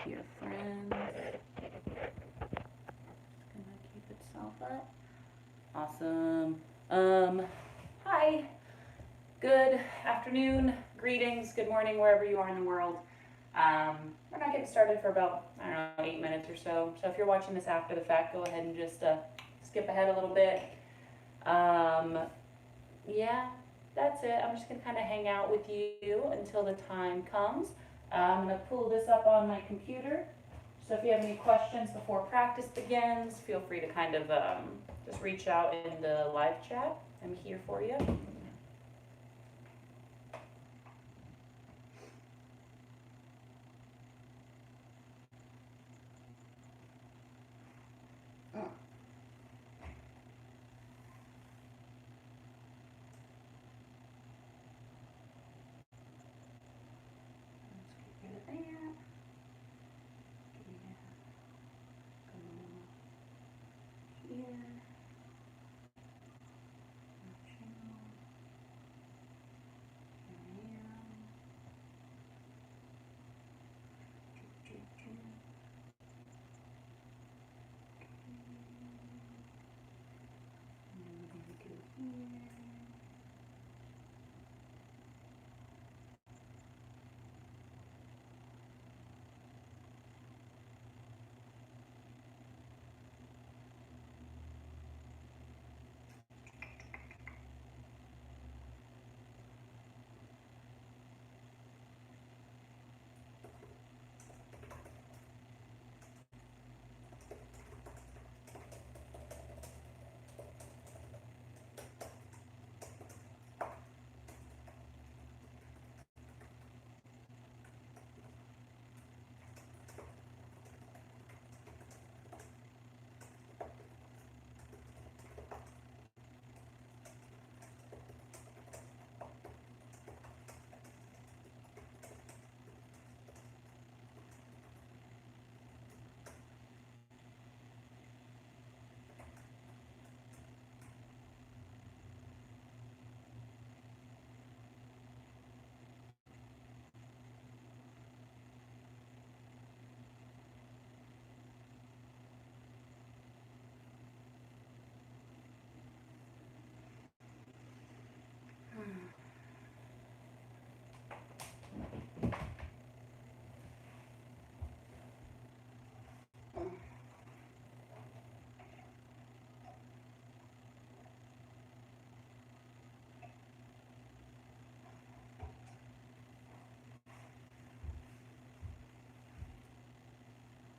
Dear friends. Gonna keep itself up. Awesome. Hi. Good afternoon, greetings, good morning, wherever you are in the world. We're not getting started for about, I don't know, 8 minutes or so. So if you're watching this after the fact, go ahead and just skip ahead a little bit. Yeah, that's it. I'm just gonna kind of hang out with you until the time comes. I'm gonna pull this up on my computer. So if you have any questions before practice begins, feel free to kind of just reach out in the live chat. I'm here for you. Let's get rid of that. Go here. Channel. Here I am. And then we're gonna do here.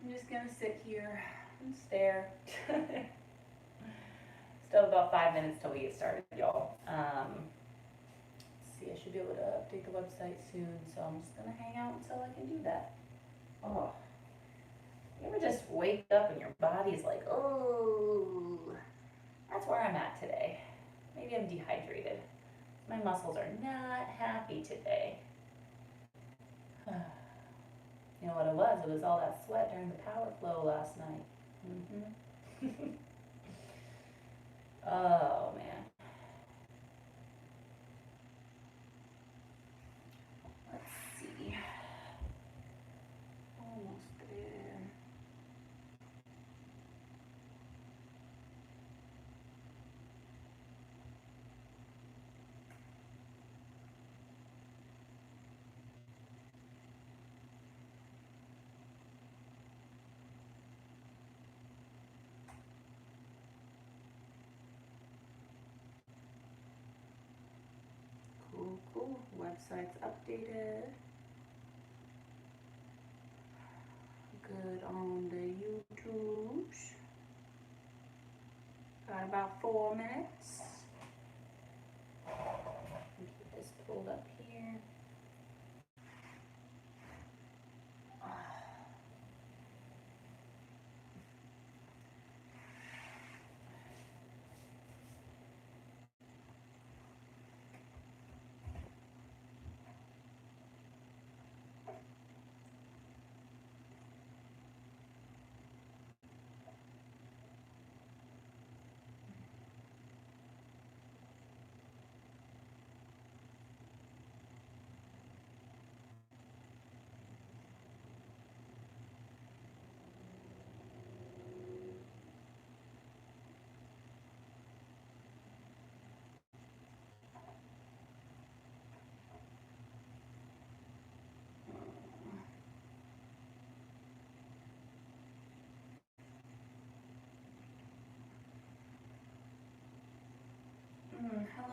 I'm just gonna sit here and stare. Still about 5 minutes till we get started, y'all. Let's see, I should be able to update the website soon, so I'm just gonna hang out until I can do that. Oh, you ever just wake up and your body's like, oh, that's where I'm at today. Maybe I'm dehydrated. My muscles are not happy today. You know what it was? It was all that sweat during the power flow last night. Oh, man. Let's see. Almost there. Cool, cool. Website's updated. Good on the YouTubes. Got about 4 minutes. Keep this pulled up here.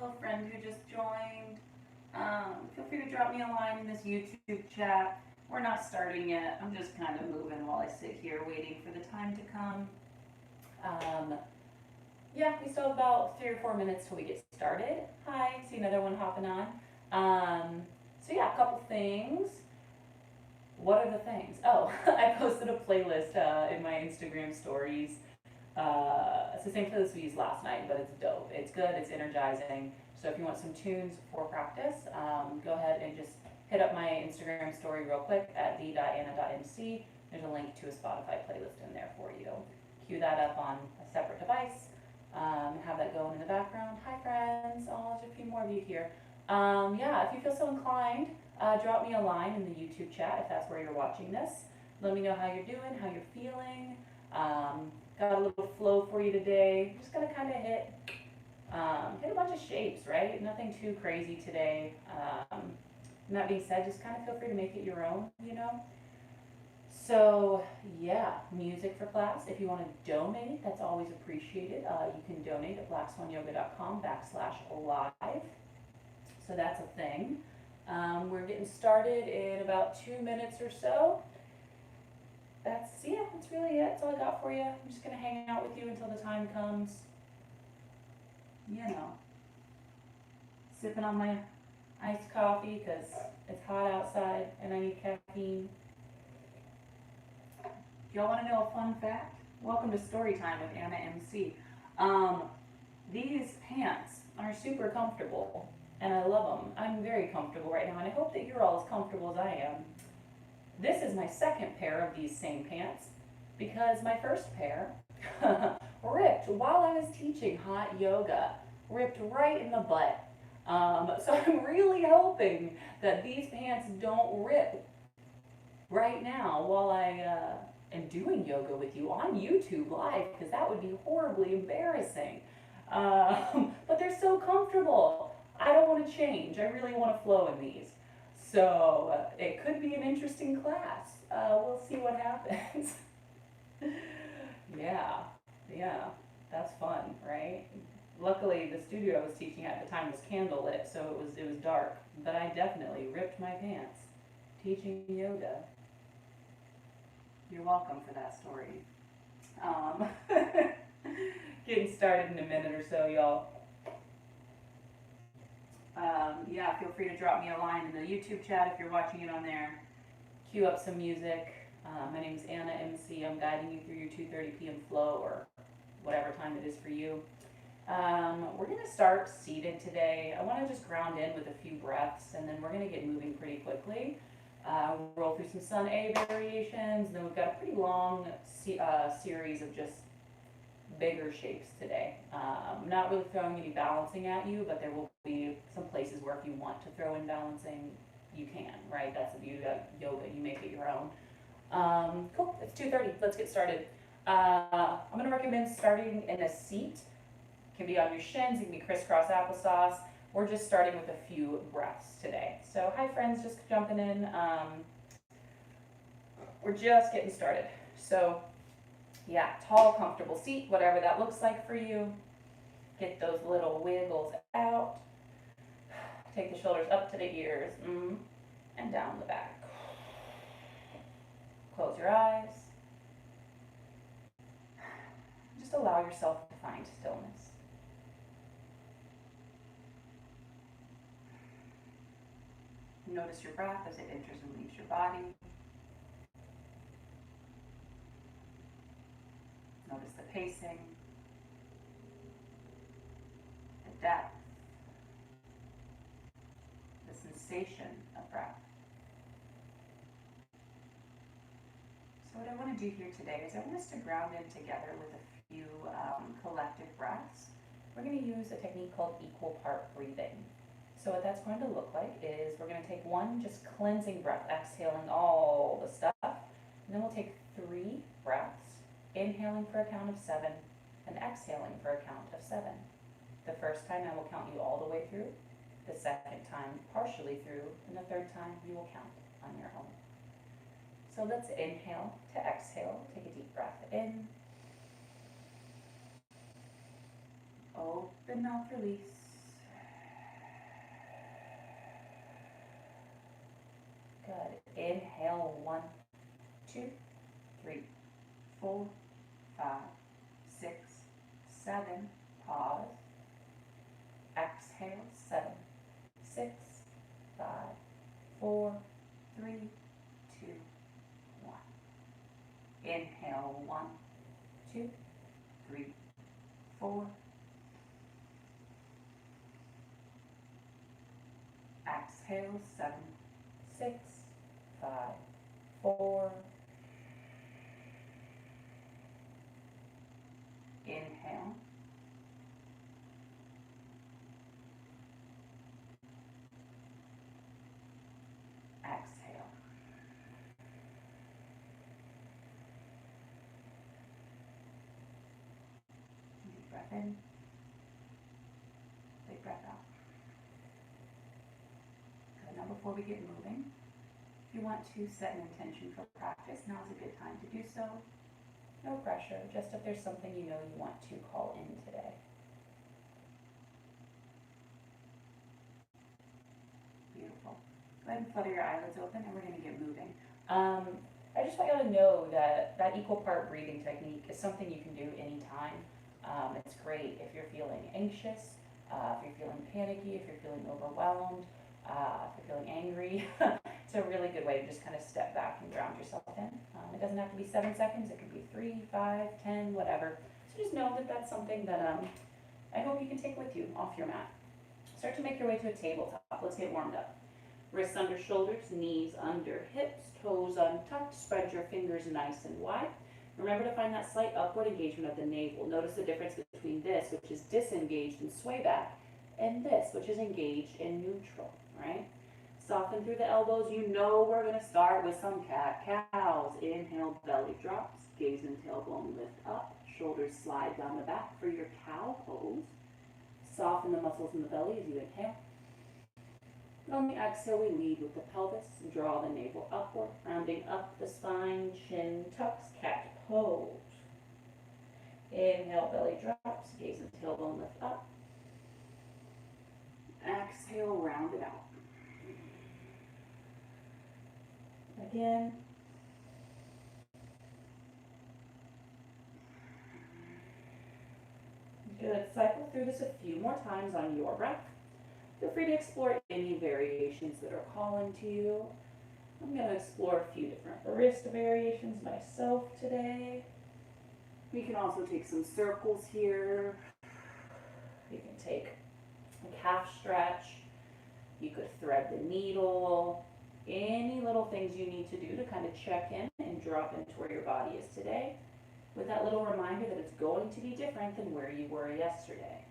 hello friend who just joined. Feel free to drop me a line in this YouTube chat. We're not starting yet. I'm just kind of moving while I sit here waiting for the time to come. Yeah, we still have about 3 or 4 minutes till we get started. Hi, see another one hopping on. So yeah, a couple things. What are the things? Oh, I posted a playlist in my Instagram stories. It's the same playlist we used last night, but it's dope. It's good, it's energizing. So if you want some tunes for practice, go ahead and just hit up my Instagram story real quick at the.anna.mc. There's a link to a Spotify playlist in there for you. Cue that up on a separate device, have that going in the background. Hi friends, oh, there's a few more of you here. Yeah, if you feel so inclined, drop me a line in the YouTube chat if that's where you're watching this. Let me know how you're doing, how you're feeling. Got a little flow for you today. I'm just gonna kind of hit a bunch of shapes, right? Nothing too crazy today. And that being said, just kind of feel free to make it your own, you know? So yeah, music for class. If you want to donate, that's always appreciated. You can donate at blackswanyoga.com/live. So that's a thing. We're getting started in about 2 minutes or so. That's really it. That's all I got for you. I'm just gonna hang out with you until the time comes. You know, sipping on my iced coffee because it's hot outside and I need caffeine. Y'all want to know a fun fact? Welcome to Story Time with Anna MC. These pants are super comfortable and I love them. I'm very comfortable right now and I hope that you're all as comfortable as I am. This is my second pair of these same pants because my first pair ripped while I was teaching hot yoga, ripped right in the butt. So I'm really hoping that these pants don't rip right now while I am doing yoga with you on YouTube live because that would be horribly embarrassing. But they're so comfortable. I don't want to change. I really want to flow in these. So it could be an interesting class. We'll see what happens. Yeah, that's fun, right? Luckily, the studio I was teaching at the time was candlelit, so it was dark. But I definitely ripped my pants teaching yoga. You're welcome for that story. Getting started in a minute or so, y'all. Yeah, feel free to drop me a line in the YouTube chat if you're watching it on there. Cue up some music. My name is Anna MC. I'm guiding you through your 2:30 p.m. flow or whatever time it is for you. We're going to start seated today. I want to just ground in with a few breaths and then we're going to get moving pretty quickly. Roll through some Sun A variations. Then we've got a pretty long series of just bigger shapes today. I'm not really throwing any balancing at you, but there will be some places where if you want to throw in balancing, you can, right? That's the beauty of yoga. You make it your own. Cool, it's 2:30. Let's get started. I'm going to recommend starting in a seat. It can be on your shins, it can be crisscross applesauce. We're just starting with a few breaths today. So hi friends, just jumping in. We're just getting started. So yeah, tall, comfortable seat, whatever that looks like for you. Get those little wiggles out. Take the shoulders up to the ears and down the back. Close your eyes. Just allow yourself to find stillness. Notice your breath as it enters and leaves your body. Notice the pacing, the depth, the sensation of breath. So what I want to do here today is I want us to ground in together with a few collective breaths. We're going to use a technique called equal part breathing. So what that's going to look like is we're going to take one just cleansing breath, exhaling all the stuff, and then we'll take 3 breaths, inhaling for a count of 7 and exhaling for a count of 7. The first time I will count you all the way through, the second time partially through, and the third time you will count on your own. So let's inhale to exhale. Take a deep breath in. Open mouth, release. Inhale, 1, 2, 3, 4, 5, 6, 7. Pause. Exhale, 7, 6, 5, 4, 3, 2, 1. Inhale, 1, 2, 3, 4. Exhale, 7, 6, 5, 4. Inhale. Exhale. Deep breath in. Big breath out. Good. Now before we get moving, if you want to set an intention for practice, now is a good time to do so. No pressure, just if there's something you know you want to call in today. Beautiful. Go ahead and flutter your eyelids open and we're going to get moving. I just want you to know that that equal part breathing technique is something you can do anytime. It's great if you're feeling anxious, if you're feeling panicky, if you're feeling overwhelmed, if you're feeling angry. It's a really good way to just kind of step back and ground yourself in. It doesn't have to be 7 seconds, it could be 3, 5, 10, whatever. So just know that that's something that I hope you can take with you off your mat. Start to make your way to a tabletop. Let's get warmed up. Wrists under shoulders, knees under hips, toes untucked. Spread your fingers nice and wide. Remember to find that slight upward engagement of the navel. Notice the difference between this, which is disengaged and sway back, and this, which is engaged and neutral, right? Soften through the elbows. You know we're going to start with some cat-cows. Inhale, belly drops. Gaze and tailbone lift up. Shoulders slide down the back for your cow pose. Soften the muscles in the belly as you inhale. And on the exhale, we lead with the pelvis. Draw the navel upward, rounding up the spine. Chin tucks, cat pose. Inhale, belly drops. Gaze and tailbone lift up. Exhale, round it out. Again. Good. Cycle through this a few more times on your breath. Feel free to explore any variations that are calling to you. I'm going to explore a few different wrist variations myself today. We can also take some circles here. You can take a calf stretch. You could thread the needle. Any little things you need to do to kind of check in and drop into where your body is today, with that little reminder that it's going to be different than where you were yesterday.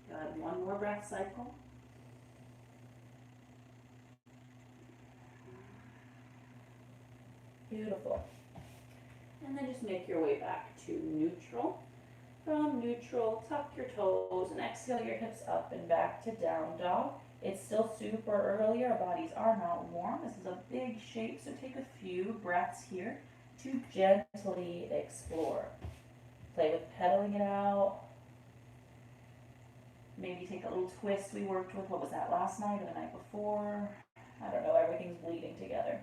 Good. One more breath cycle. Beautiful. And then just make your way back to neutral. From neutral, tuck your toes and exhale your hips up and back to down dog. It's still super early. Our bodies are not warm. This is a big shape, so take a few breaths here to gently explore. Play with pedaling it out. Maybe take a little twist we worked with. What was that, last night or the night before? I don't know, everything's bleeding together.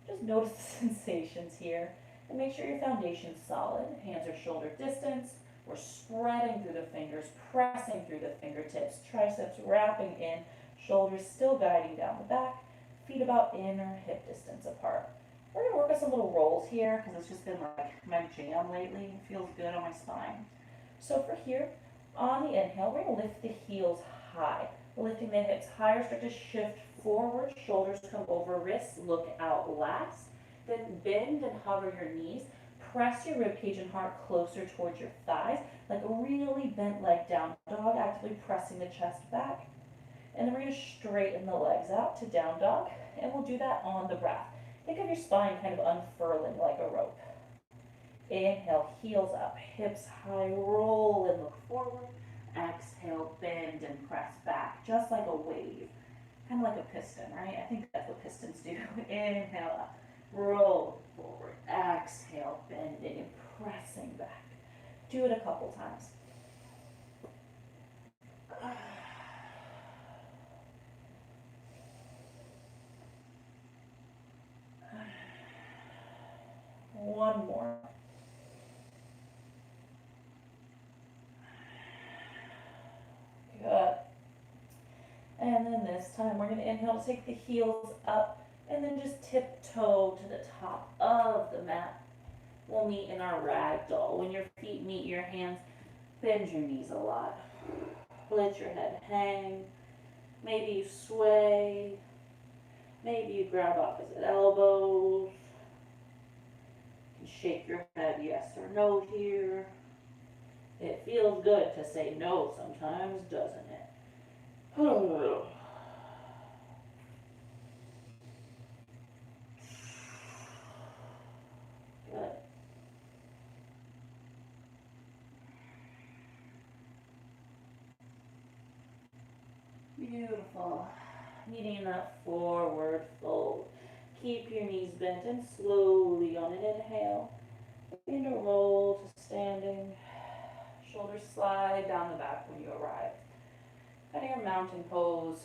Just notice the sensations here and make sure your foundation's solid. Hands are shoulder distance. We're spreading through the fingers, pressing through the fingertips, triceps wrapping in, shoulders still guiding down the back, feet about in or hip distance apart. We're going to work with some little rolls here because it's just been like my jam lately. It feels good on my spine. So for here, on the inhale, we're going to lift the heels high. Lifting the hips higher, start to shift forward, shoulders come over, wrists look out last. Then bend and hover your knees. Press your ribcage and heart closer towards your thighs, like a really bent leg down dog, actively pressing the chest back. And then we're going to straighten the legs out to down dog, and we'll do that on the breath. Think of your spine kind of unfurling like a rope. Inhale, heels up, hips high, roll and look forward. Exhale, bend and press back, just like a wave, kind of like a piston, right? I think that's what pistons do. Inhale up, roll forward. Exhale, bending and pressing back. Do it a couple times. One more. Good. And then this time we're going to inhale to take the heels up and then just tiptoe to the top of the mat. We'll meet in our ragdoll. When your feet meet your hands, bend your knees a lot. Let your head hang. Maybe you sway. Maybe you grab opposite elbows. You can shake your head yes or no here. It feels good to say no sometimes, doesn't it? Good. Beautiful. Meeting that forward fold. Keep your knees bent and slowly on an inhale, begin to roll to standing. Shoulders slide down the back when you arrive. Out of your mountain pose,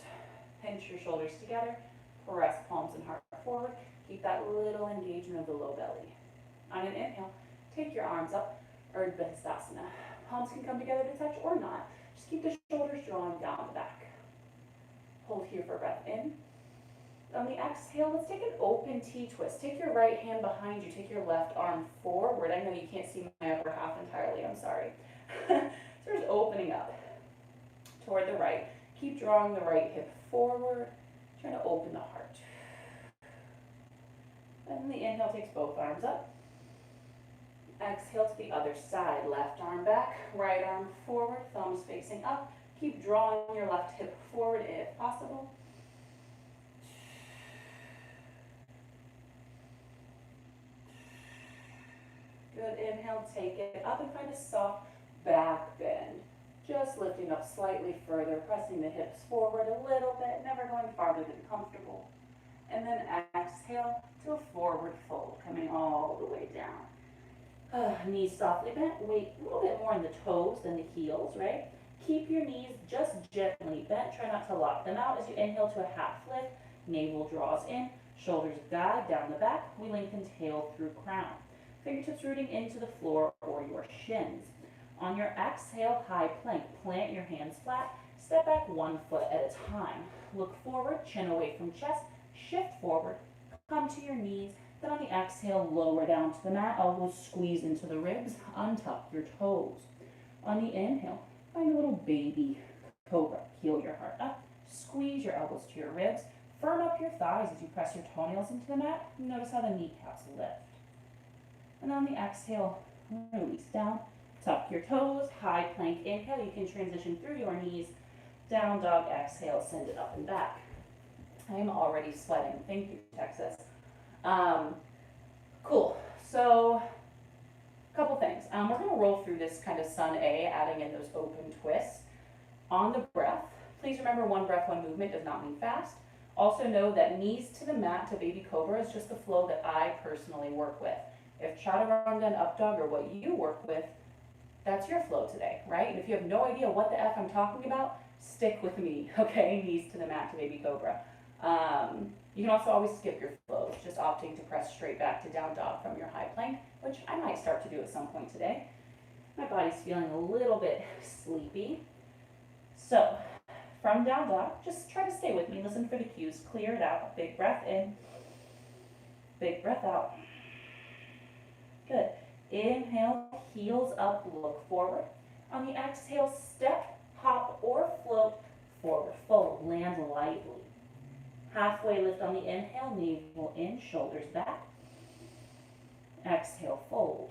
pinch your shoulders together, press palms and heart forward. Keep that little engagement of the low belly. On an inhale, take your arms up, Urdhva Hastasana. Palms can come together to touch or not. Just keep the shoulders drawn down the back. Hold here for breath in. On the exhale, let's take an open T-twist. Take your right hand behind you. Take your left arm forward. I know you can't see my upper half entirely. I'm sorry. So just opening up toward the right. Keep drawing the right hip forward. Trying to open the heart. And the inhale takes both arms up. Exhale to the other side. Left arm back, right arm forward, thumbs facing up. Keep drawing your left hip forward if possible. Good, inhale, take it up and find a soft back bend. Just lifting up slightly further, pressing the hips forward a little bit, never going farther than comfortable. And then exhale to a forward fold, coming all the way down. Knees softly bent, weight a little bit more in the toes than the heels, right? Keep your knees just gently bent. Try not to lock them out as you inhale to a half lift. Navel draws in, shoulders guide down the back. We lengthen tail through crown. Fingertips rooting into the floor or your shins. On your exhale, high plank. Plant your hands flat. Step back 1 foot at a time. Look forward, chin away from chest. Shift forward. Come to your knees. Then on the exhale, lower down to the mat. Elbows squeeze into the ribs. Untuck your toes. On the inhale, find a little baby cobra. Heel your heart up. Squeeze your elbows to your ribs. Firm up your thighs as you press your toenails into the mat. Notice how the kneecaps lift. And on the exhale, release down. Tuck your toes. High plank inhale. You can transition through your knees. Down dog exhale. Send it up and back. I am already sweating. Thank you, Texas. Cool. So, a couple things. We're going to roll through this kind of sun A, adding in those open twists. On the breath, please remember 1 breath, 1 movement does not mean fast. Also know that knees to the mat to baby cobra is just the flow that I personally work with. If chaturanga and up dog are what you work with, that's your flow today, right? And if you have no idea what the F I'm talking about, stick with me, okay? Knees to the mat to baby cobra. You can also always skip your flows, just opting to press straight back to down dog from your high plank, which I might start to do at some point today. My body's feeling a little bit sleepy. So, from down dog, just try to stay with me. Listen for the cues. Clear it out. Big breath in. Big breath out. Good. Inhale, heels up, look forward. On the exhale, step, hop, or float, forward fold. Land lightly. Halfway lift on the inhale, navel in, shoulders back. Exhale, fold.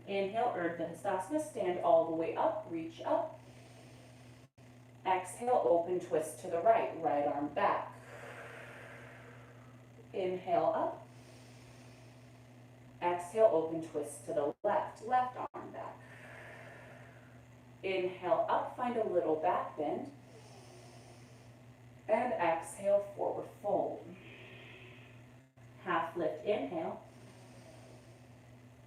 Inhale, Urdhva Hastasana, stand all the way up, reach up. Exhale, open twist to the right, right arm back. Inhale up. Exhale, open twist to the left, left arm back. Inhale up, find a little back bend. And exhale, forward fold. Half lift, inhale.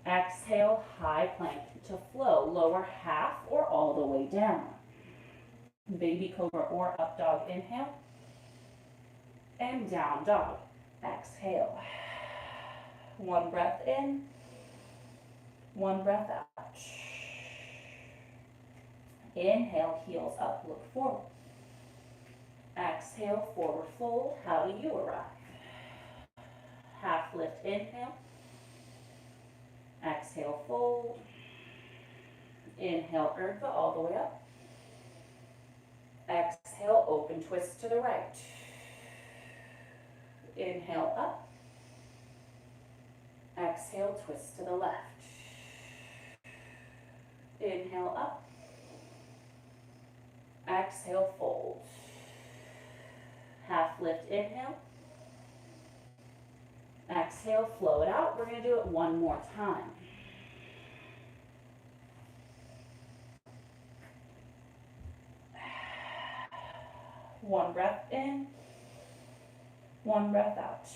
Exhale, high plank to flow, lower half or all the way down. Baby cobra or up dog, inhale. And down dog, exhale. One breath in, one breath out. Inhale, heels up, look forward. Exhale, forward fold. How do you arrive? Half lift, inhale. Exhale, fold. Inhale, Urdhva all the way up. Exhale, open twist to the right. Inhale, up. Exhale, twist to the left. Inhale, up. Exhale, fold. Half lift, inhale. Exhale, flow it out. We're going to do it one more time. One breath in, one breath out.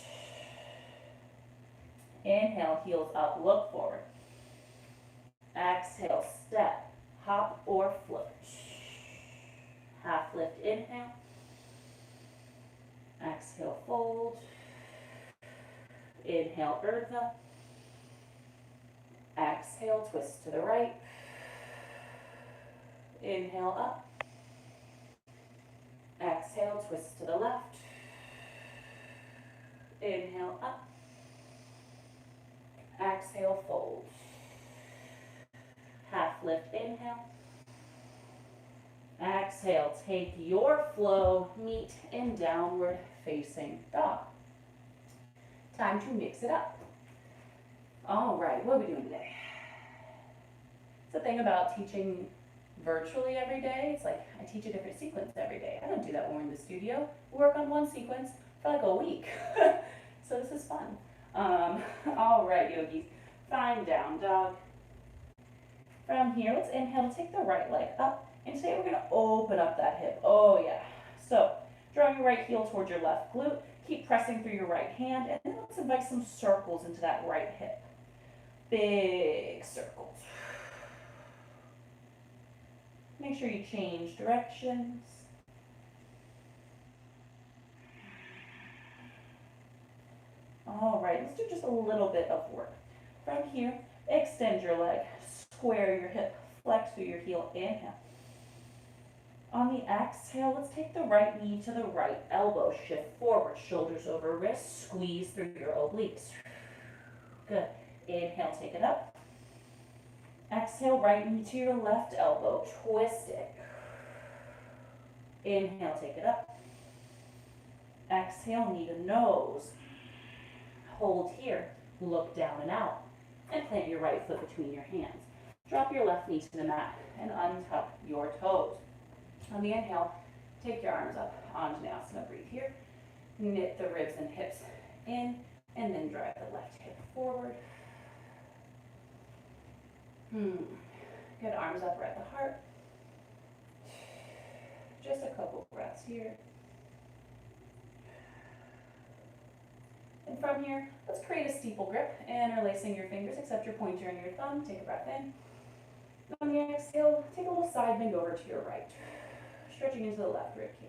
Inhale, heels up, look forward. Exhale, step, hop or float. Half lift, inhale. Exhale, fold. Inhale, Urdhva. Exhale, twist to the right. Inhale, up. Exhale, twist to the left. Inhale, up. Exhale, fold. Half lift, inhale. Exhale, take your flow, meet in downward facing dog. Time to mix it up. All right, what are we doing today? It's the thing about teaching virtually every day. It's like I teach a different sequence every day. I don't do that when we're in the studio. We work on one sequence for like a week. So this is fun. All right, yogis. Find down dog. From here, let's inhale, take the right leg up. And today we're going to open up that hip. Oh yeah. So drawing your right heel towards your left glute. Keep pressing through your right hand. And then let's invite some circles into that right hip. Big circles. Make sure you change directions. All right, let's do just a little bit of work. From here, extend your leg, square your hip, flex through your heel, inhale. On the exhale, let's take the right knee to the right elbow, shift forward, shoulders over wrists, squeeze through your obliques. Good. Inhale, take it up. Exhale, right knee to your left elbow, twist it. Inhale, take it up. Exhale, knee to nose. Hold here, look down and out, and plant your right foot between your hands. Drop your left knee to the mat and untuck your toes. On the inhale, take your arms up, Anjaneyasana, breathe here. Knit the ribs and hips in, and then drive the left hip forward. Good, arms up at the heart. Just a couple breaths here. And from here, let's create a steeple grip, interlacing your fingers, except your pointer and your thumb. Take a breath in. On the exhale, take a little side bend over to your right, stretching into the left rib cage.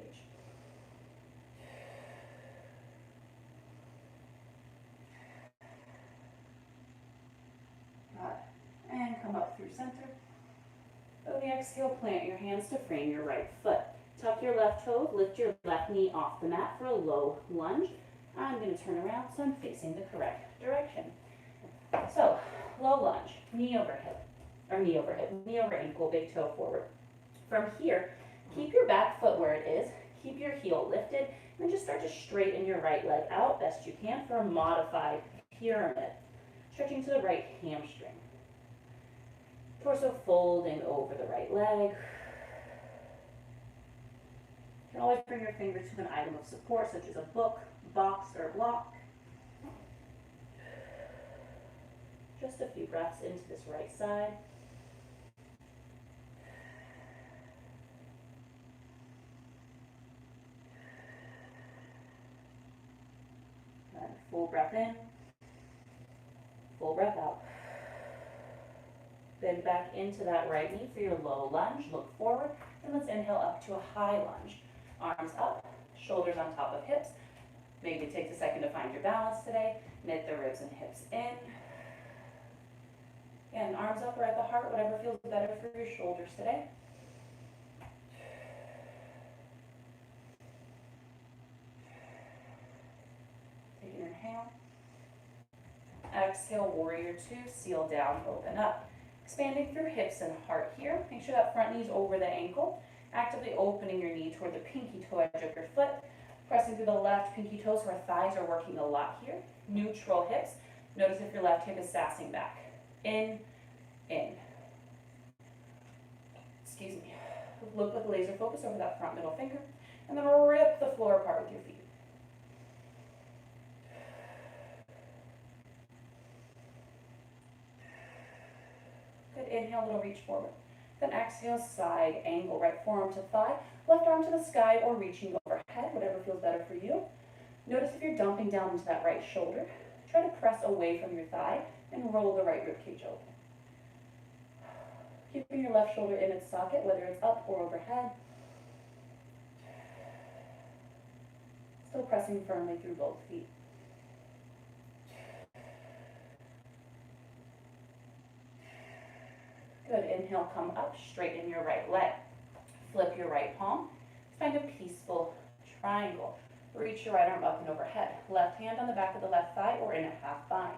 And come up through center. On the exhale, plant your hands to frame your right foot. Tuck your left toe, lift your left knee off the mat for a low lunge. I'm going to turn around so I'm facing the correct direction. So, low lunge, knee over hip, knee over ankle, big toe forward. From here, keep your back foot where it is, keep your heel lifted, and then just start to straighten your right leg out best you can for a modified pyramid. Stretching to the right hamstring. Torso folding over the right leg. You can always bring your fingers to an item of support, such as a book, box, or block. Just a few breaths into this right side. And full breath in, full breath out. it back into that right knee for your low lunge. Look forward, and let's inhale up to a high lunge. Arms up, shoulders on top of hips. Maybe it takes a second to find your balance today. Knit the ribs and hips in. And arms up or at the heart, whatever feels better for your shoulders today. Take an inhale. Exhale, warrior two, seal down, open up. Expanding through hips and heart here. Make sure that front knee's over the ankle. Actively opening your knee toward the pinky toe edge of your foot. Pressing through the left pinky toe so our thighs are working a lot here. Neutral hips. Notice if your left hip is sassing back. In. Excuse me. Look with laser focus over that front middle finger. And then rip the floor apart with your feet. Good, inhale, little reach forward. Then exhale, side angle, right forearm to thigh, left arm to the sky or reaching overhead, whatever feels better for you. Notice if you're dumping down into that right shoulder. Try to press away from your thigh and roll the right ribcage open. Keeping your left shoulder in its socket, whether it's up or overhead. Still pressing firmly through both feet. Good, inhale, come up, straighten your right leg. Flip your right palm. Find a peaceful triangle. Reach your right arm up and overhead. Left hand on the back of the left thigh or in a half bind.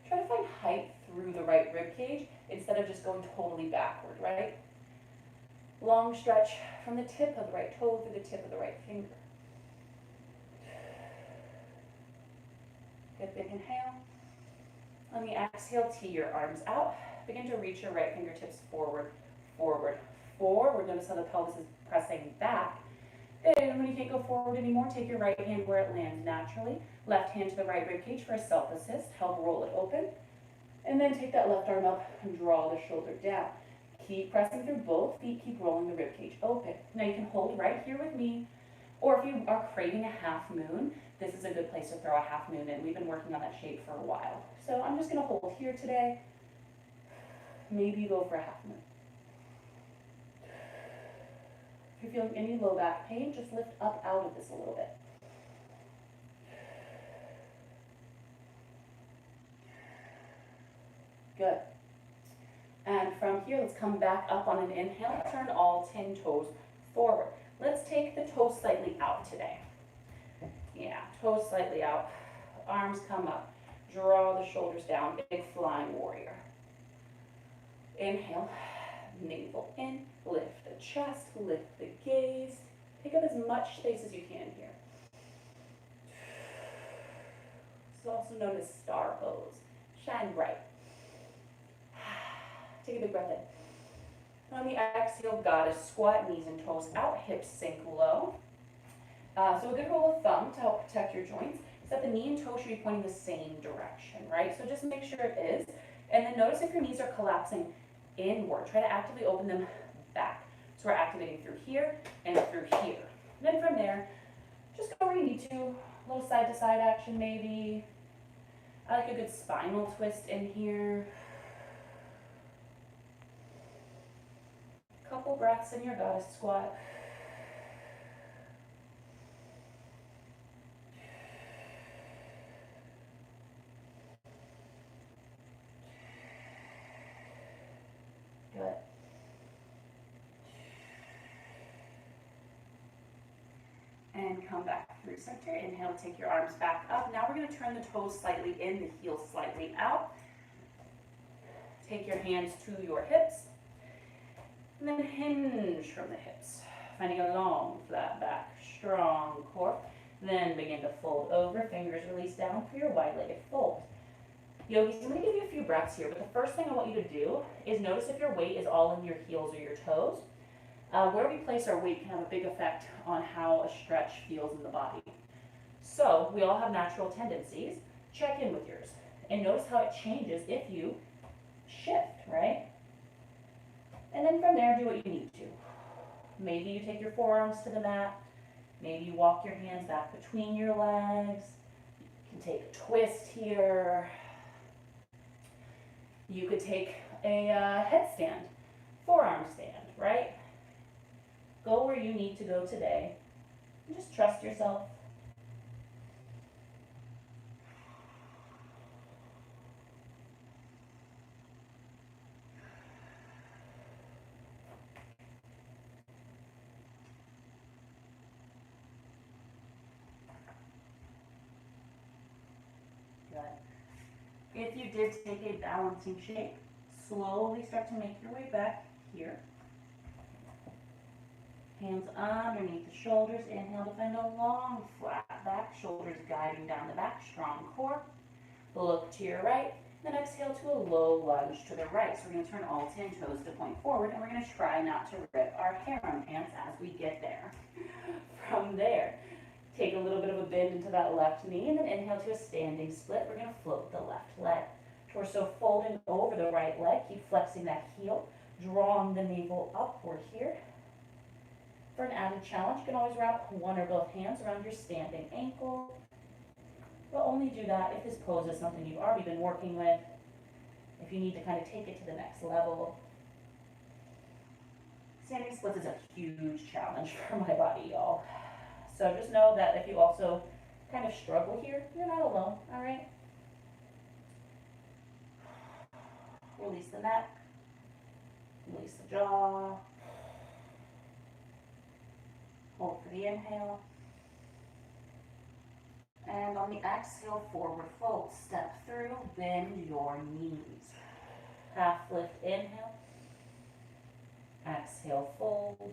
Try to find height through the right rib cage instead of just going totally backward, right? Long stretch from the tip of the right toe through the tip of the right finger. Good, big inhale. On the exhale, tee your arms out. Begin to reach your right fingertips forward, forward, forward. Notice how the pelvis is pressing back. And when you can't go forward anymore, take your right hand where it lands naturally. Left hand to the right rib cage for a self-assist. Help roll it open. And then take that left arm up and draw the shoulder down. Keep pressing through both feet. Keep rolling the rib cage open. Now you can hold right here with me. Or if you are craving a half moon, this is a good place to throw a half moon in. We've been working on that shape for a while. So I'm just going to hold here today. Maybe you go for a half moon. If you're feeling any low back pain, just lift up out of this a little bit. Good. And from here, let's come back up on an inhale. Turn all 10 toes forward. Let's take the toes slightly out today. Yeah, toes slightly out. Arms come up. Draw the shoulders down. Big flying warrior. Inhale. Navel in. Lift the chest. Lift the gaze. Take up as much space as you can here. It's also known as star pose. Shine bright. Take a big breath in. On the exhale, goddess squat, knees and toes out, hips sink low. So a good rule of thumb to help protect your joints is that the knee and toe should be pointing the same direction, right? So just make sure it is. And then notice if your knees are collapsing inward. Try to actively open them back. So we're activating through here and through here. And then from there, just go where you need to. A little side-to-side action maybe. I like a good spinal twist in here. Couple breaths in your goddess squat. Good. And come back through center. Inhale, take your arms back up. Now we're going to turn the toes slightly in, the heels slightly out. Take your hands to your hips. And then hinge from the hips, finding a long, flat back, strong core. Then begin to fold over, fingers release down for your wide-legged fold. Yogis, I'm going to give you a few breaths here, but the first thing I want you to do is notice if your weight is all in your heels or your toes. Where we place our weight can have a big effect on how a stretch feels in the body. So we all have natural tendencies. Check in with yours and notice how it changes if you shift, right? And then from there, do what you need to. Maybe you take your forearms to the mat. Maybe you walk your hands back between your legs. You can take a twist here. You could take a headstand, forearm stand, right? Go where you need to go today. And just trust yourself. Good. If you did take a balancing shape, slowly start to make your way back here. Hands underneath the shoulders. Inhale to find a long, flat back. Shoulders guiding down the back. Strong core. Look to your right. Then exhale to a low lunge to the right. So we're going to turn all 10 toes to point forward. And we're going to try not to rip our harem pants as we get there. From there, take a little bit of a bend into that left knee. And then inhale to a standing split. We're going to float the left leg. Torso folding over the right leg. Keep flexing that heel. Drawing the navel upward here. For an added challenge, you can always wrap one or both hands around your standing ankle. But only do that if this pose is something you've already been working with, if you need to kind of take it to the next level. Standing splits is a huge challenge for my body, y'all. So just know that if you also kind of struggle here, you're not alone, all right? Release the neck, release the jaw. Hold for the inhale. And on the exhale, forward fold. Step through, bend your knees. Half lift, inhale. Exhale, fold.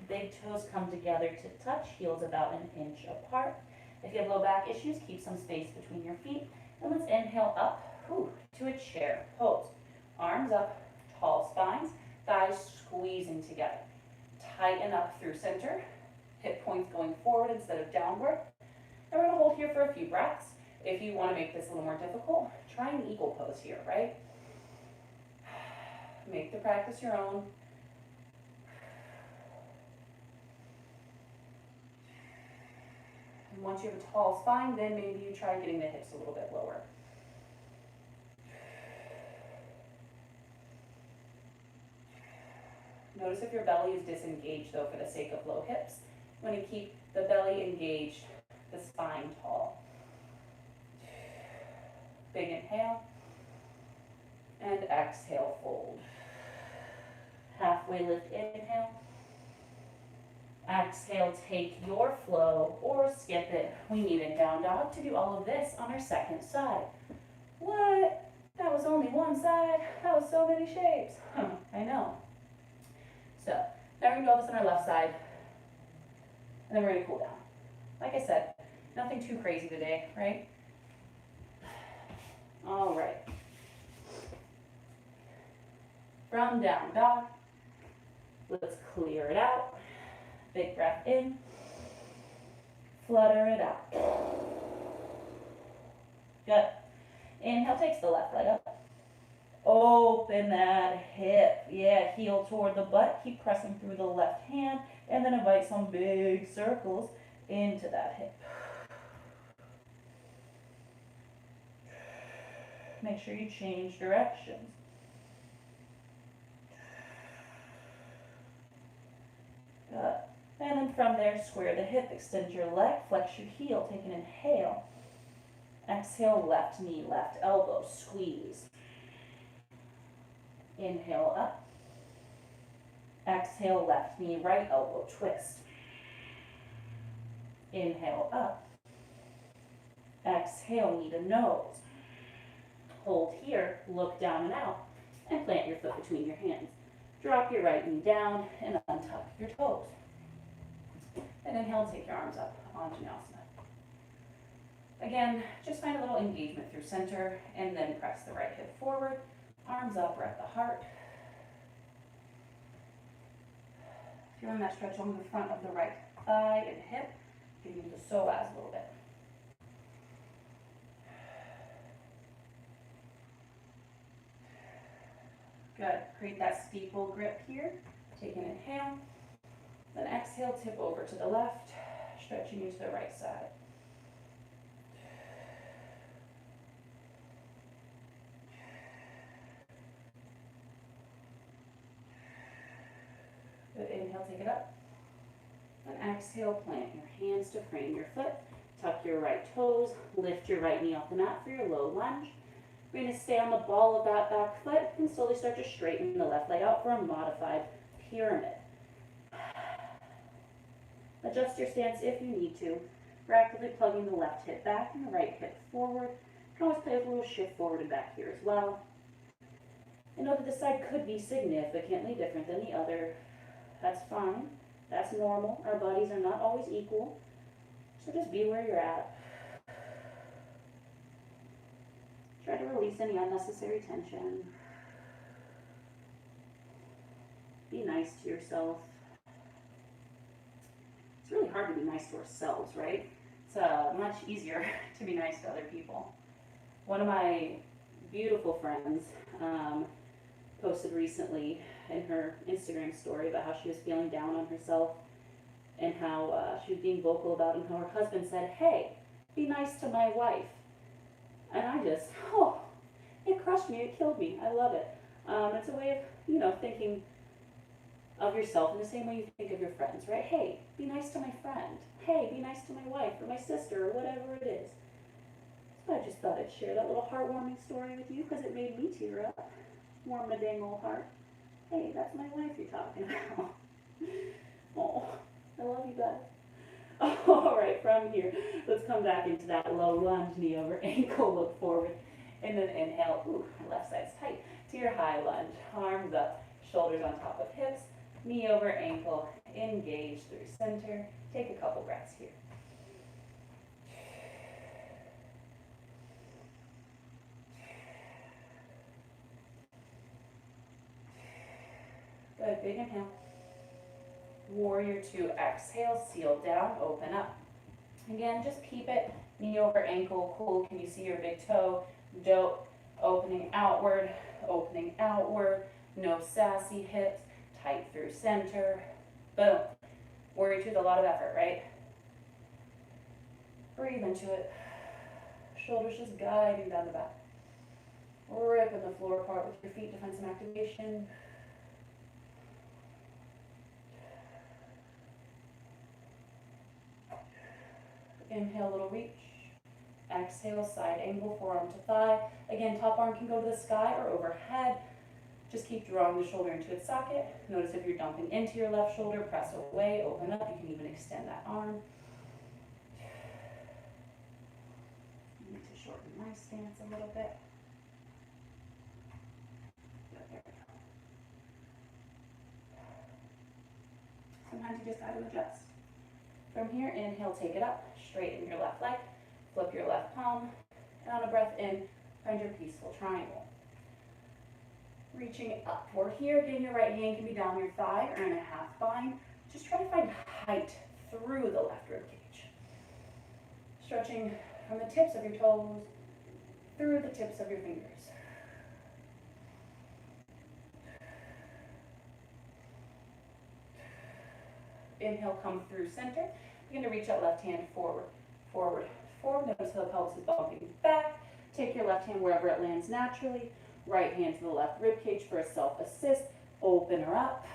Big toes come together to touch, heels about an inch apart. If you have low back issues, keep some space between your feet. And let's inhale up to a chair pose. Arms up, tall spines, thighs squeezing together. Tighten up through center, hip points going forward instead of downward. And we're going to hold here for a few breaths. If you want to make this a little more difficult, try an eagle pose here, right? Make the practice your own. And once you have a tall spine, then maybe you try getting the hips a little bit lower. Notice if your belly is disengaged, though, for the sake of low hips. You want to keep the belly engaged, the spine tall. Big inhale. And exhale, fold. Halfway lift, inhale. Exhale, take your flow or skip it. We need a down dog to do all of this on our second side. What? That was only one side. That was so many shapes. I know. So, now we're going to do this on our left side, and then we're going to cool down. Like I said, nothing too crazy today, right? All right. From down dog, let's clear it out. Big breath in, flutter it out. Good. Inhale, takes the left leg up. Open that hip. Yeah, heel toward the butt. Keep pressing through the left hand. And then invite some big circles into that hip. Make sure you change directions. Good. And then from there, square the hip. Extend your leg. Flex your heel. Take an inhale. Exhale, left knee, left elbow. Squeeze. Inhale up. Exhale, left knee, right elbow, twist. Inhale up. Exhale, knee to nose. Hold here, look down and out, and plant your foot between your hands. Drop your right knee down and untuck your toes. And inhale, take your arms up, Anjaneyasana. Again, just find a little engagement through center, and then press the right hip forward. Arms up, we're at the heart. Feeling that stretch on the front of the right thigh and hip. Give you the psoas a little bit. Good. Create that steeple grip here. Take an inhale. Then exhale, tip over to the left, stretching you to the right side. inhale, take it up. And exhale, plant your hands to frame your foot. Tuck your right toes, lift your right knee off the mat for your low lunge. We're going to stay on the ball of that back foot and slowly start to straighten the left leg out for a modified pyramid. Adjust your stance if you need to. We're actively plugging the left hip back and the right hip forward. You can always play with a little shift forward and back here as well. And know that this side could be significantly different than the other. That's fine. That's normal. Our bodies are not always equal. So just be where you're at. Try to release any unnecessary tension. Be nice to yourself. It's really hard to be nice to ourselves, right? It's much easier to be nice to other people. One of my beautiful friends posted recently in her Instagram story about how she was feeling down on herself and how she was being vocal about it, and how her husband said, "Hey, be nice to my wife." And I just, it crushed me, it killed me. I love it. It's a way of, thinking of yourself in the same way you think of your friends, right? Hey, be nice to my friend. Hey, be nice to my wife or my sister or whatever it is. So I just thought I'd share that little heartwarming story with you because it made me tear up. Warm my dang old heart. Hey, that's my wife you're talking about. Oh, I love you guys. All right, from here, let's come back into that low lunge, knee over ankle, look forward, and then inhale, my left side's tight, to your high lunge, arms up, shoulders on top of hips, knee over ankle, engage through center. Take a couple breaths here. Good, big inhale. Warrior two, exhale, seal down, open up. Again, just keep it knee over ankle, cool. Can you see your big toe? Dope. Opening outward, no sassy hips, tight through center. Boom. Warrior two is a lot of effort, right? Breathe into it. Shoulders just guiding down the back. Ripping the floor apart with your feet to find some activation. Inhale, little reach. Exhale, side angle, forearm to thigh. Again, top arm can go to the sky or overhead. Just keep drawing the shoulder into its socket. Notice if you're dumping into your left shoulder, press away, open up. You can even extend that arm. I need to shorten my stance a little bit. Good, there we go. Sometimes you just got to adjust. From here, inhale, take it up, straighten your left leg, flip your left palm, and on a breath in, find your peaceful triangle. Reaching upward here, again, your right hand can be down your thigh or in a half bind. Just try to find height through the left rib cage. Stretching from the tips of your toes through the tips of your fingers. Inhale, come through center. You're going to reach that left hand forward, forward, forward. Notice how the pelvis is bumping back. Take your left hand wherever it lands naturally. Right hand to the left rib cage for a self-assist. Open her up.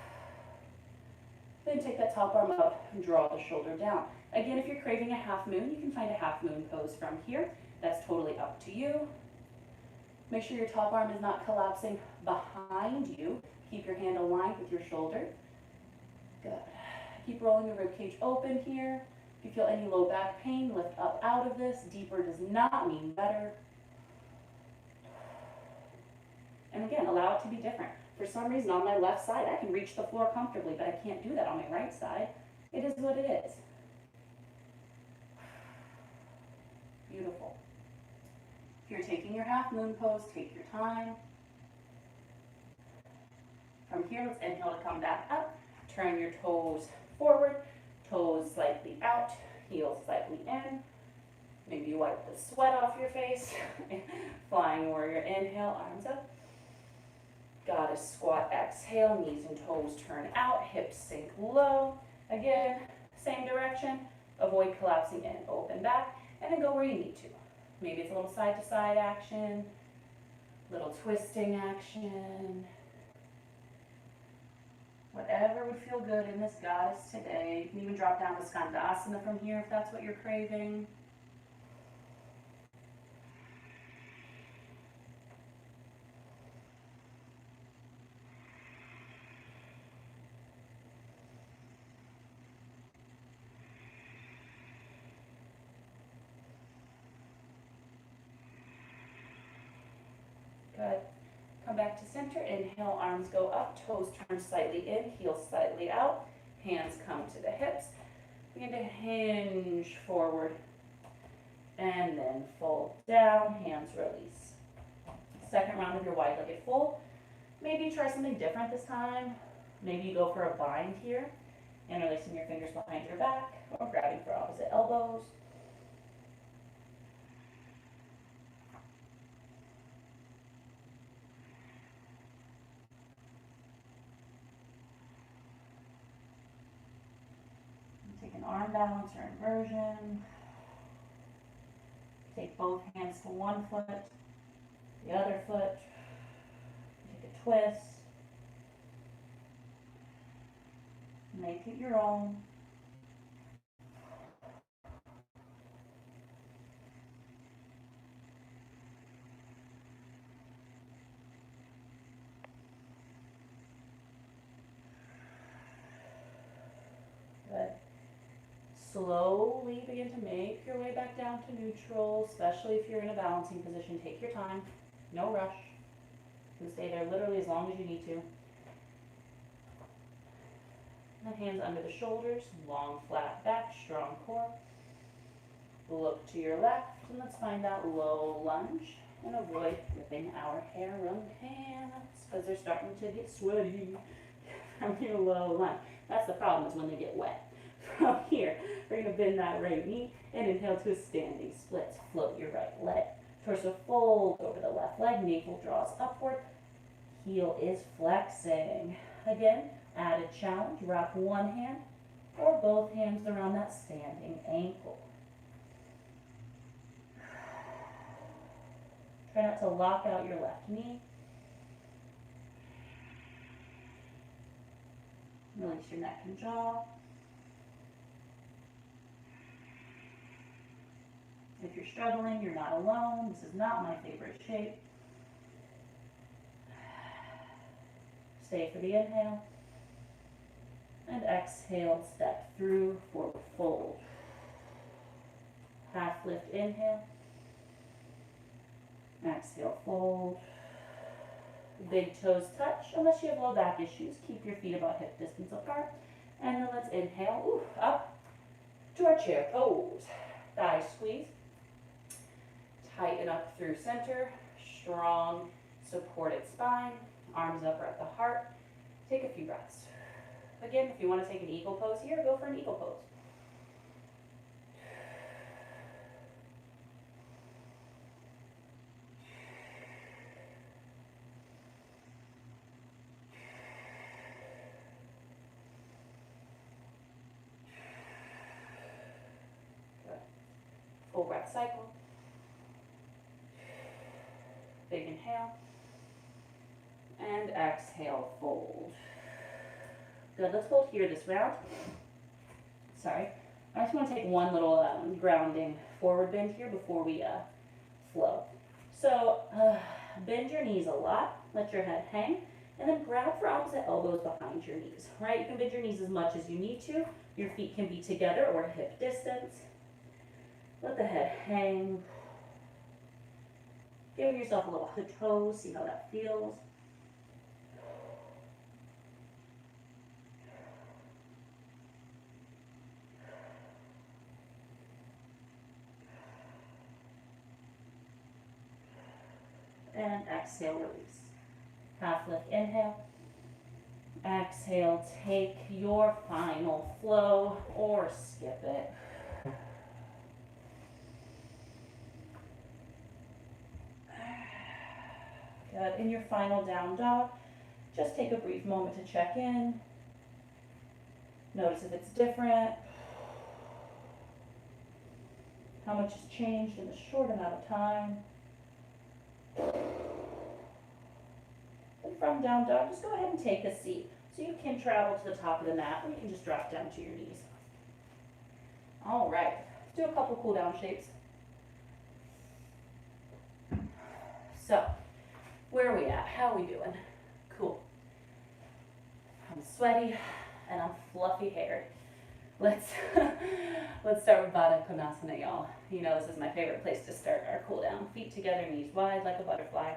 Then take that top arm up and draw the shoulder down. Again, if you're craving a half moon, you can find a half moon pose from here. That's totally up to you. Make sure your top arm is not collapsing behind you. Keep your hand aligned with your shoulder. Good. Keep rolling the rib cage open here. If you feel any low back pain, lift up out of this. Deeper does not mean better. And again, allow it to be different. For some reason, on my left side, I can reach the floor comfortably, but I can't do that on my right side. It is what it is. Beautiful. If you're taking your half moon pose, take your time. From here, let's inhale to come back up. Turn your toes forward, toes slightly out, heels slightly in. Maybe you wipe the sweat off your face. Flying warrior, inhale, arms up. Goddess squat, exhale, knees and toes turn out, hips sink low. Again, same direction, avoid collapsing in, open back, and then go where you need to. Maybe it's a little side to side action, little twisting action. Whatever whatever would feel good in this goddess today. You can even drop down to Skandasana from here if that's what you're craving. Good. Come back to center. Inhale, arms go up, toes turn slightly in, heels slightly out. Hands come to the hips. Begin to hinge forward and then fold down, hands release. Second round of your wide-legged fold. Maybe try something different this time. Maybe you go for a bind here, interlacing your fingers behind your back or grabbing for opposite elbows. Take an arm balance or inversion. Take both hands to one foot, the other foot. Take a twist. Make it your own. Good. Slowly begin to make your way back down to neutral, especially if you're in a balancing position. Take your time, no rush. You can stay there literally as long as you need to. And hands under the shoulders, long flat back, strong core. Look to your left, and let's find that low lunge and avoid ripping our hair around hands because they're starting to get sweaty from your low lunge. That's the problem, is when they get wet. From here, we're going to bend that right knee and inhale to a standing split. Float your right leg. Torso fold over the left leg. Navel draws upward. Heel is flexing. Again, added challenge. Wrap one hand or both hands around that standing ankle. Try not to lock out your left knee. Release your neck and jaw. If you're struggling, you're not alone. This is not my favorite shape. Stay for the inhale. And exhale, step through, forward fold. Half lift, inhale. Exhale, fold. Big toes touch. Unless you have low back issues, keep your feet about hip distance apart. And then let's inhale, up to our chair pose. Thighs squeeze. Tighten up through center. Strong, supported spine. Arms up at the heart. Take a few breaths. Again, if you want to take an eagle pose here, go for an eagle pose. Good. Full breath cycle. Big inhale. And exhale, fold. Good, let's hold here this round. Sorry. I just want to take one little grounding forward bend here before we flow. So bend your knees a lot, let your head hang, and then grab for opposite elbows behind your knees, right? You can bend your knees as much as you need to. Your feet can be together or hip distance. Let the head hang. Give yourself a little hood toes, see how that feels. And exhale, release. Half lift, inhale. Exhale, take your final flow or skip it. Good. In your final down dog, just take a brief moment to check in. Notice if it's different. How much has changed in a short amount of time. And from down dog, just go ahead and take a seat. So you can travel to the top of the mat, or you can just drop down to your knees. All right, let's do a couple cool down shapes. So, where are we at? How are we doing? Cool. I'm sweaty and I'm fluffy haired. Let's start with Baddha Konasana, y'all. You know this is my favorite place to start our cool down. Feet together, knees wide like a butterfly.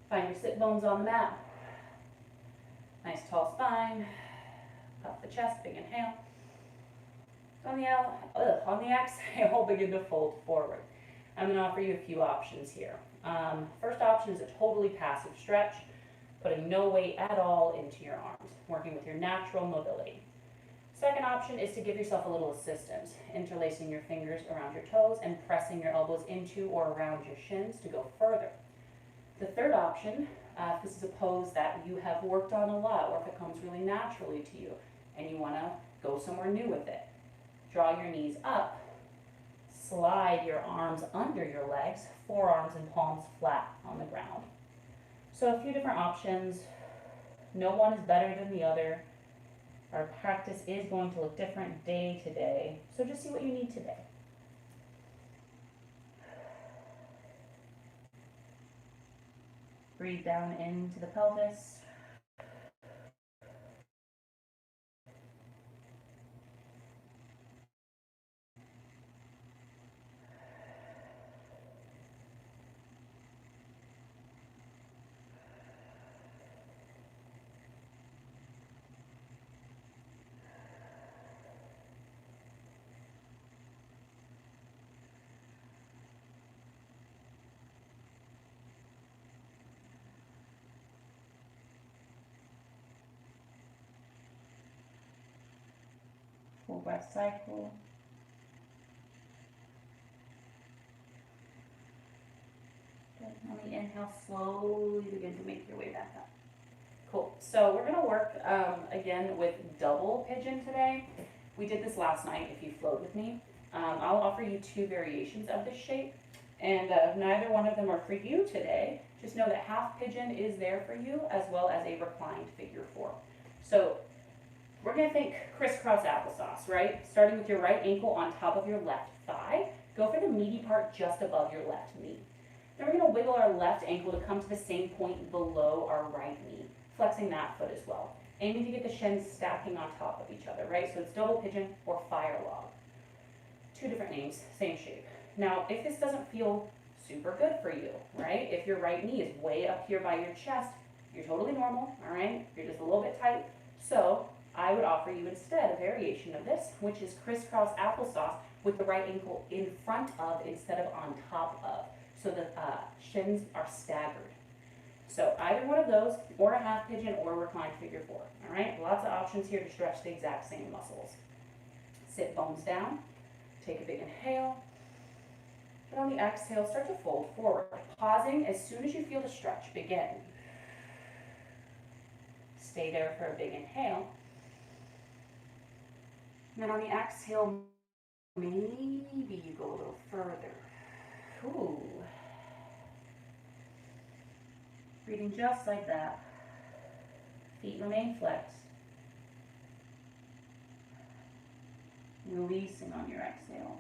Find your sit bones on the mat. Nice tall spine. Puff the chest, big inhale. On the exhale, begin to fold forward. I'm going to offer you a few options here. First option is a totally passive stretch, putting no weight at all into your arms, working with your natural mobility. Second option is to give yourself a little assistance, interlacing your fingers around your toes and pressing your elbows into or around your shins to go further. The third option, if this is a pose that you have worked on a lot, or if it comes really naturally to you and you want to go somewhere new with it, draw your knees up, slide your arms under your legs, forearms and palms flat on the ground. So a few different options. No one is better than the other. Our practice is going to look different day to day, so just see what you need today. Breathe down into the pelvis. Full breath cycle. Good. On the inhale, slowly begin to make your way back up. Cool. So we're going to work again with double pigeon today. We did this last night if you flowed with me. I'll offer you two variations of this shape, and neither one of them are for you today. Just know that half pigeon is there for you, as well as a reclined figure four. So we're going to think crisscross applesauce, right? Starting with your right ankle on top of your left thigh. Go for the meaty part just above your left knee. Then we're going to wiggle our left ankle to come to the same point below our right knee, flexing that foot as well. Aiming to get the shins stacking on top of each other, right? So it's double pigeon or fire log. Two different names, same shape. Now, if this doesn't feel super good for you, right? If your right knee is way up here by your chest, you're totally normal, all right? You're just a little bit tight. So I would offer you instead a variation of this, which is crisscross applesauce with the right ankle in front of instead of on top of. So the shins are staggered. So either one of those, or a half pigeon, or a reclined figure four. All right, lots of options here to stretch the exact same muscles. Sit bones down, take a big inhale. And on the exhale, start to fold forward, pausing as soon as you feel the stretch begin. Stay there for a big inhale. And then on the exhale, maybe you go a little further. Ooh. Breathing just like that. Feet remain flexed. Releasing on your exhales.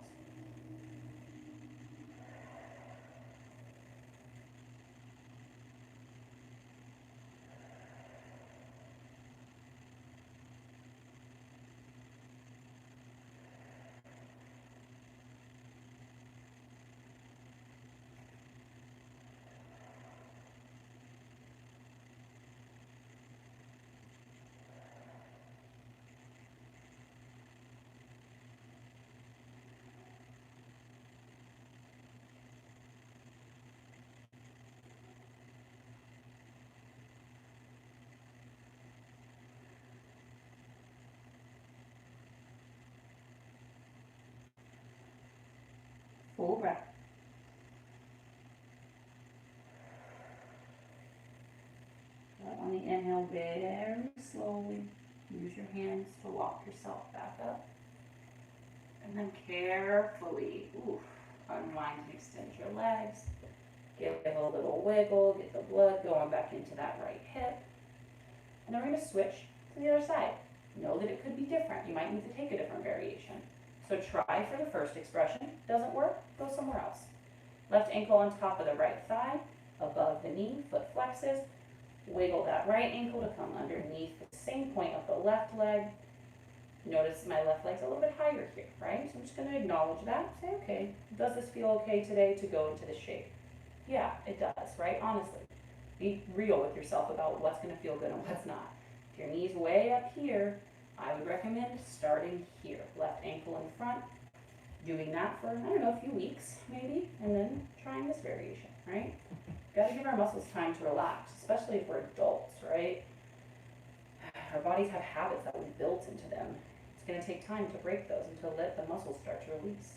Full breath. On the inhale, very slowly, use your hands to walk yourself back up. And then carefully, unwind and extend your legs. Give a little wiggle, get the blood going back into that right hip. And then we're going to switch to the other side. Know that it could be different. You might need to take a different variation. So try for the first expression. Doesn't work? Go somewhere else. Left ankle on top of the right thigh, above the knee, foot flexes. Wiggle that right ankle to come underneath the same point of the left leg. Notice my left leg's a little bit higher here, right? So I'm just going to acknowledge that. Say, okay, does this feel okay today to go into the shape? Yeah, it does, right? Honestly. Be real with yourself about what's going to feel good and what's not. If your knee's way up here, I would recommend starting here. Left ankle in front. Doing that for, I don't know, a few weeks maybe, and then trying this variation, right? Got to give our muscles time to relax, especially if we're adults, right? Our bodies have habits that we've built into them. It's going to take time to break those and to let the muscles start to release.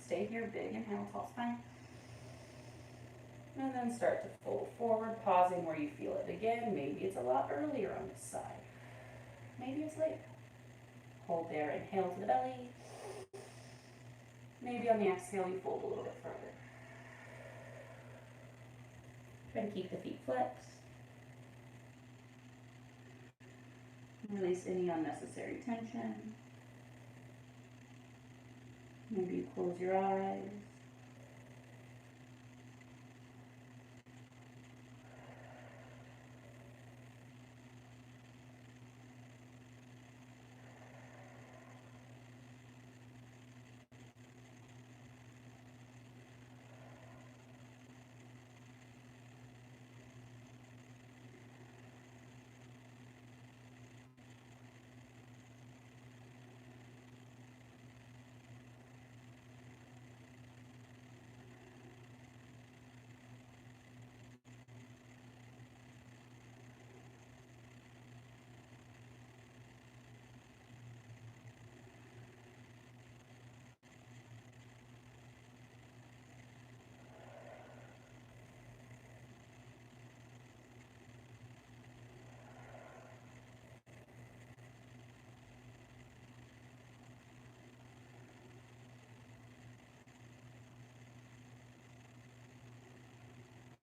Stay here, big inhale, tall spine. And then start to fold forward, pausing where you feel it. Again, maybe it's a lot earlier on this side. Maybe it's later. Hold there, inhale to the belly. Maybe on the exhale, you fold a little bit further. Try to keep the feet flexed. Release any unnecessary tension. Maybe you close your eyes.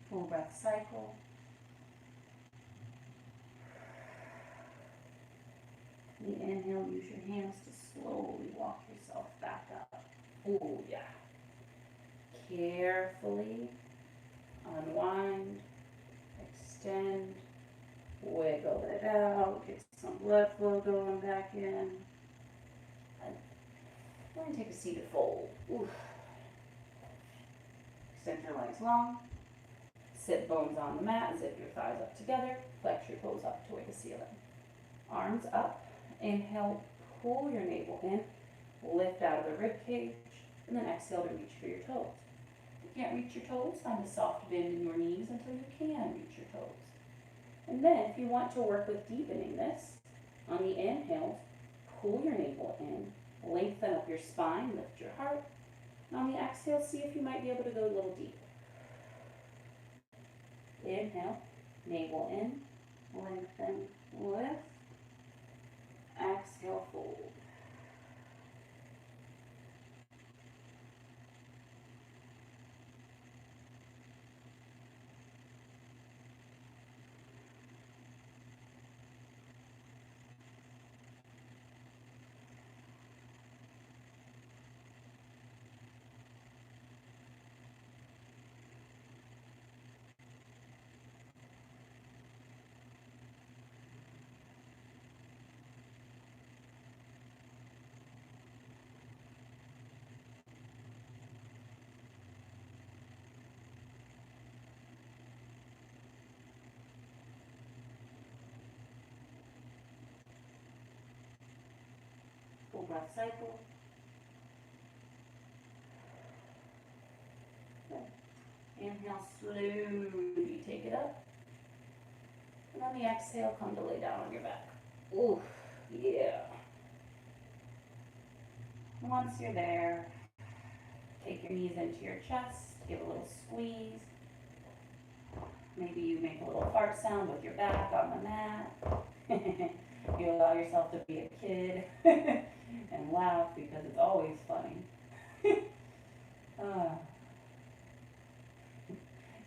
Full breath cycle. The inhale, use your hands to slowly walk yourself back up. Oh, yeah. Carefully unwind, extend, wiggle it out, get some blood flow going back in. And then take a seated fold. Oof. Extend your legs long. Sit bones on the mat, zip your thighs up together, flex your toes up toward the ceiling. Arms up, inhale, pull your navel in, lift out of the rib cage, and then exhale to reach for your toes. If you can't reach your toes, find a soft bend in your knees until you can reach your toes. And then if you want to work with deepening this, on the inhale, pull your navel in, lengthen up your spine, lift your heart. And on the exhale, see if you might be able to go a little deeper. Inhale, navel in, lengthen, lift, exhale, fold. Full breath cycle. Good. Inhale, slowly take it up. And on the exhale, come to lay down on your back. Ooh, yeah. Once you're there, take your knees into your chest, give a little squeeze. Maybe you make a little fart sound with your back on the mat. You allow yourself to be a kid and laugh because it's always funny.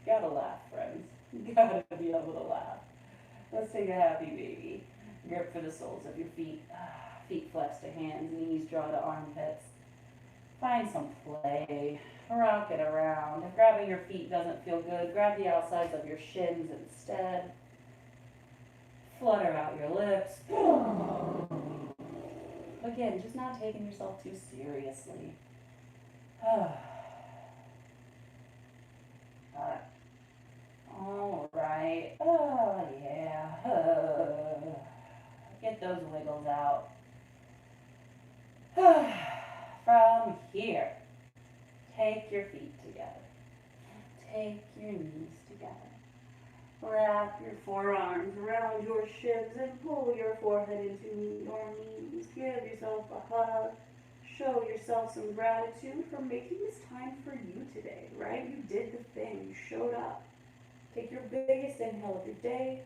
Gotta laugh, friends. Gotta be able to laugh. Let's take a happy baby. Grip for the soles of your feet. Feet flex to hands, knees draw to armpits. Find some play. Rock it around. If grabbing your feet doesn't feel good, grab the outsides of your shins instead. Flutter out your lips. Again, just not taking yourself too seriously. All right. Oh, yeah. Get those wiggles out. From here, take your feet together. Take your knees together. Wrap your forearms around your shins and pull your forehead into your knees. Give yourself a hug. Show yourself some gratitude for making this time for you today, right? You did the thing. You showed up. Take your biggest inhale of your day.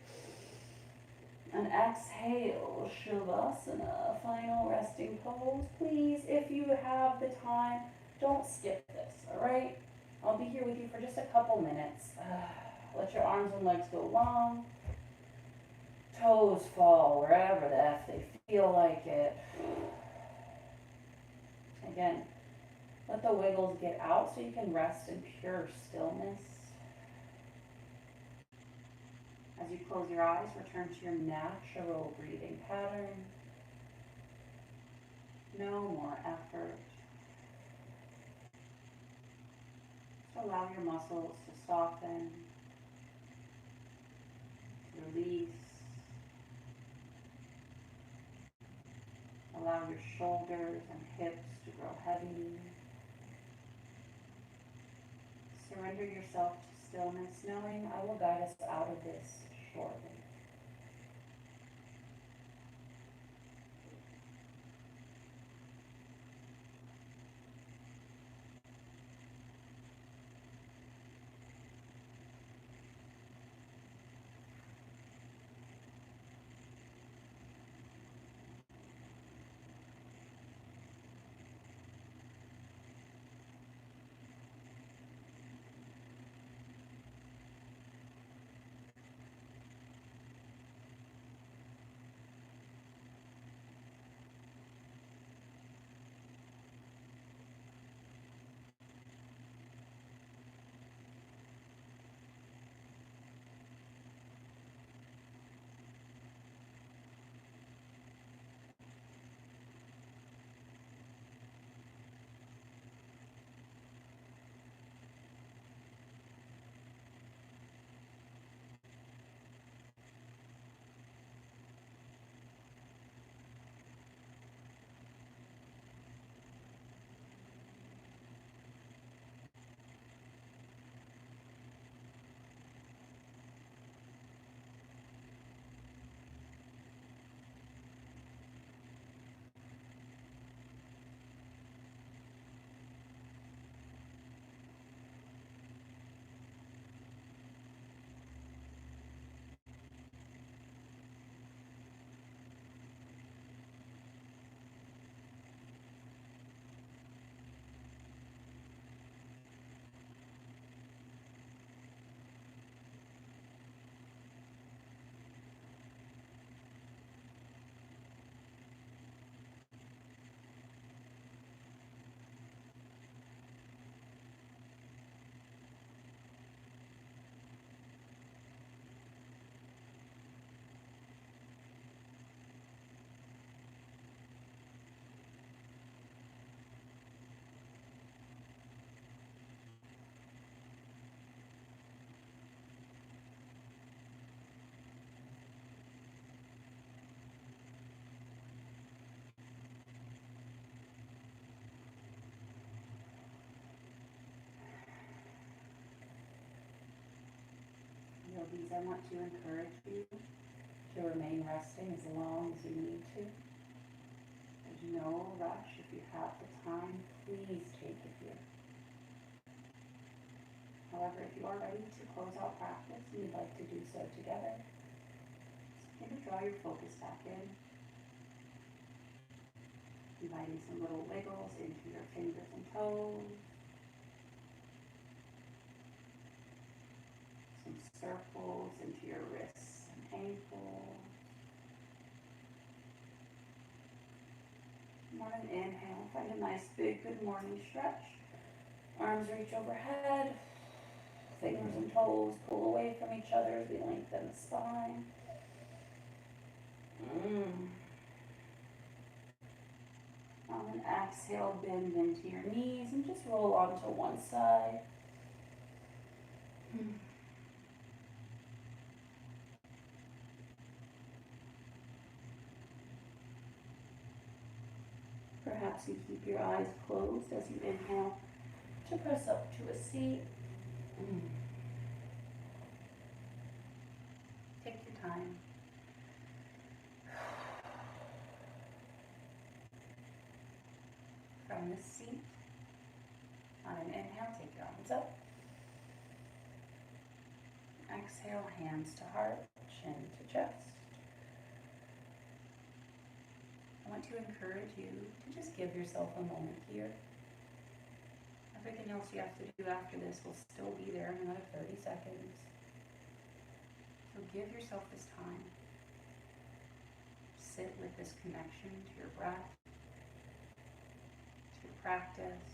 And exhale, Shavasana, final resting pose. Please, if you have the time, don't skip this, all right? I'll be here with you for just a couple minutes. Let your arms and legs go long. Toes fall wherever the F they feel like it. Again, let the wiggles get out so you can rest in pure stillness. As you close your eyes, return to your natural breathing pattern. No more effort. Just allow your muscles to soften, to release. Allow your shoulders and hips to grow heavy. Surrender yourself to stillness, knowing I will guide us out of this shortly. Yogis, I want to encourage you to remain resting as long as you need to. There's no rush. If you have the time, please take it here. However, if you are ready to close out practice and you'd like to do so together, maybe draw your focus back in, inviting some little wiggles into your fingers and toes, some circles into your wrists and ankles. On an inhale, find a nice big good morning stretch. Arms reach overhead. Fingers and toes pull away from each other as we lengthen the spine. On an exhale, bend into your knees and just roll onto one side. Perhaps you keep your eyes closed as you inhale to press up to a seat. Take your time. From the seat, on an inhale, take your arms up. Exhale, hands to heart, chin to chest. I want to encourage you to just give yourself a moment here. Everything else you have to do after this will still be there in another 30 seconds. So give yourself this time. Sit with this connection to your breath, to your practice,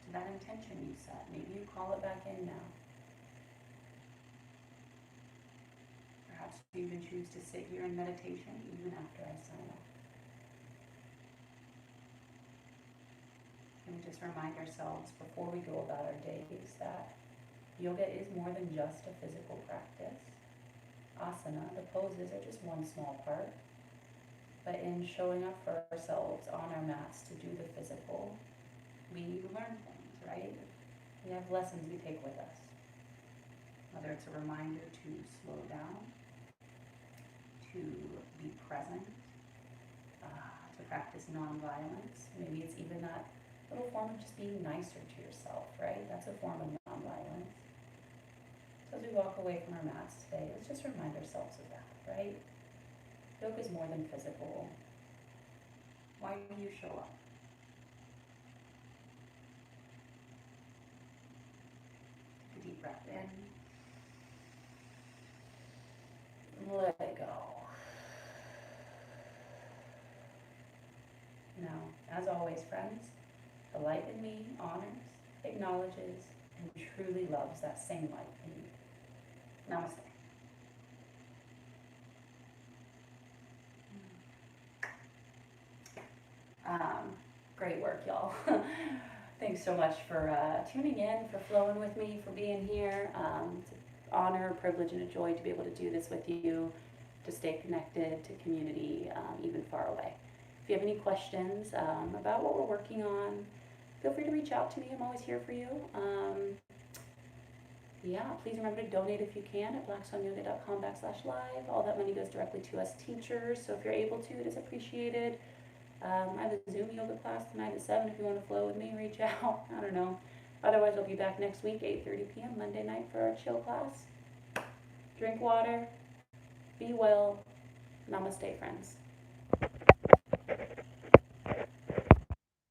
to that intention you set. Maybe you call it back in now. Perhaps you even choose to sit here in meditation even after I sign off. And we just remind ourselves before we go about our days that yoga is more than just a physical practice. Asana, the poses, are just one small part. But in showing up for ourselves on our mats to do the physical, we learn things, right? We have lessons we take with us. Whether it's a reminder to slow down, to be present, to practice nonviolence. Maybe it's even that little form of just being nicer to yourself, right? That's a form of nonviolence. So as we walk away from our mats today, let's just remind ourselves of that, right? Yoga is more than physical. Why do you show up? Take a deep breath in. Let it go. Now, as always, friends, the light in me honors, acknowledges, and truly loves that same light in you. Namaste. Great work, y'all. Thanks so much for tuning in, for flowing with me, for being here. It's an honor, a privilege, and a joy to be able to do this with you, to stay connected to community, even far away. If you have any questions about what we're working on, feel free to reach out to me. I'm always here for you. Yeah, please remember to donate if you can at blackswanyoga.com/live. All that money goes directly to us teachers, so if you're able to, it is appreciated. I have a Zoom yoga class tonight at 7 if you want to flow with me, reach out. I don't know. Otherwise, I'll be back next week, 8:30 p.m. Monday night for our chill class. Drink water. Be well. Namaste, friends.